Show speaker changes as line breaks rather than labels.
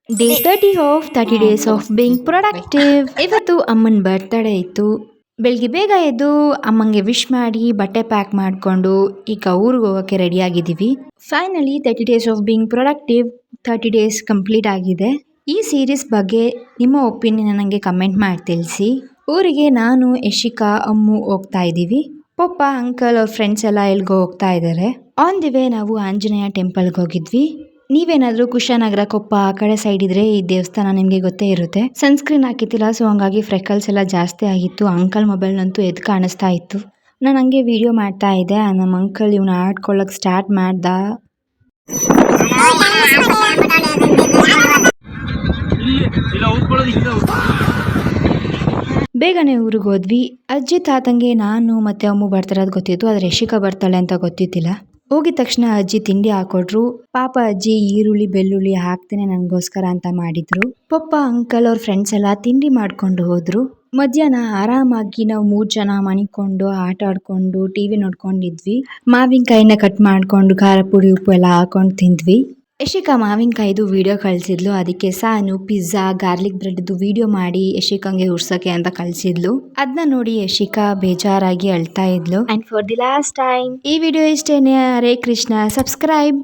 Day 30 of 30 days of being productive. ಇವತ್ತು ಅಮ್ಮನ birthday ಇತ್ತು. ಬೆಳಿಗ್ಗೆ ಬೇಗ ಎದ್ದು ಅಮ್ಮಂಗೆ ವಿಶ್ ಮಾಡಿ ಬಟ್ಟೆ ಪ್ಯಾಕ್ ಮಾಡಿಕೊಂಡು ಈಗ ಊರಿಗೆ ಹೋಗೋಕ್ಕೆ ರೆಡಿ ಆಗಿದ್ದೀವಿ. Finally 30 days of being productive 30 days complete ಆಗಿದೆ. ಈ ಸೀರೀಸ್ ಬಗ್ಗೆ ನಿಮ್ಮ ಒಪಿನಿಯನ್ ನನಗೆ ಕಮೆಂಟ್ ಮಾಡಿ ತಿಳಿಸಿ. ಊರಿಗೆ ನಾನು ಯಶಿಕಾ ಅಮ್ಮು ಹೋಗ್ತಾ ಇದ್ದೀವಿ. ಪಪ್ಪ ಅಂಕಲ್ ಅವ್ರ ಫ್ರೆಂಡ್ಸ್ ಎಲ್ಲ ಎಲ್ಗೋ ಹೋಗ್ತಾ ಇದ್ದಾರೆ. ಆನ್ ದಿ ವೇ ನಾವು ಆಂಜನೇಯ ಟೆಂಪಲ್ಗೆ ಹೋಗಿದ್ವಿ. ನೀವೇನಾದರೂ ಕುಶಾನಗರ ಕೊಪ್ಪ ಆ ಕಡೆ ಸೈಡ್ ಇದ್ರೆ ಈ ದೇವಸ್ಥಾನ ನಿಮಗೆ ಗೊತ್ತೇ ಇರುತ್ತೆ. ಸನ್ಸ್ಕ್ರೀನ್ ಹಾಕಿತ್ತಿಲ್ಲ, ಸೊ ಹಂಗಾಗಿ ಫ್ರೆಕಲ್ಸ್ ಎಲ್ಲ ಜಾಸ್ತಿ ಆಗಿತ್ತು. ಅಂಕಲ್ ಮೊಬೈಲ್ನಂತೂ ಎದ್ದು ಕಾಣಿಸ್ತಾ ಇತ್ತು. ನಾನು ಹಂಗೆ ವಿಡಿಯೋ ಮಾಡ್ತಾ ಇದ್ದೆ. ನಮ್ಮ ಅಂಕಲ್ ಇವನ್ನ ಆಡ್ಕೊಳ್ಳೋಕೆ ಸ್ಟಾರ್ಟ್ ಮಾಡ್ದ. ಬೇಗನೆ ಊರಿಗೆ ಹೋದ್ವಿ. ಅಜ್ಜಿ ತಾತಂಗೆ ನಾನು ಮತ್ತೆ ಅಮ್ಮು ಬರ್ತಾರದು ಗೊತ್ತಿತ್ತು, ಆದರೆ ಯಶಿಕಾ ಬರ್ತಾಳೆ ಅಂತ ಗೊತ್ತಿತ್ತಿಲ್ಲ. ಹೋಗಿದ ತಕ್ಷಣ ಅಜ್ಜಿ ತಿಂಡಿ ಹಾಕೊಟ್ರು. ಪಾಪ ಅಜ್ಜಿ ಈರುಳ್ಳಿ ಬೆಳ್ಳುಳ್ಳಿ ಹಾಕ್ತೇನೆ ನನಗೋಸ್ಕರ ಅಂತ ಮಾಡಿದ್ರು. ಪಪ್ಪ ಅಂಕಲ್ ಅವ್ರ ಫ್ರೆಂಡ್ಸ್ ಎಲ್ಲ ತಿಂಡಿ ಮಾಡ್ಕೊಂಡು ಹೋದ್ರು. ಮಧ್ಯಾಹ್ನ ಆರಾಮಾಗಿ ನಾವು 3 ಜನ ಮನಿಕೊಂಡು ಆಟ ಆಡ್ಕೊಂಡು ಟಿವಿ ನೋಡ್ಕೊಂಡಿದ್ವಿ. ಮಾವಿನಕಾಯಿನ ಕಟ್ ಮಾಡ್ಕೊಂಡು ಖಾರ ಪುಡಿ ಉಪ್ಪು ಎಲ್ಲ ಹಾಕೊಂಡು ತಿಂದ್ವಿ. ಯಶಿಕಾ ಮಾವಿನಕಾಯ್ದು ವಿಡಿಯೋ ಕಳಿಸಿದ್ಲು. ಅದಕ್ಕೆ ಸಾನು ಪಿಜ್ಜಾ ಗಾರ್ಲಿಕ್ ಬ್ರೆಡ್ದು ವಿಡಿಯೋ ಮಾಡಿ ಯಶಿಕಾಂಗೆ ಉರ್ಸಕ್ಕೆ ಅಂತ ಕಳಿಸಿದ್ಲು. ಅದನ್ನ ನೋಡಿ ಯಶಿಕಾ ಬೇಜಾರಾಗಿ ಅಳ್ತಾ ಇದ್ಲು. And for the last time ಈ ವಿಡಿಯೋ ಇಷ್ಟೇನೆ. ಹರೇ ಕೃಷ್ಣ. ಸಬ್ಸ್ಕ್ರೈಬ್.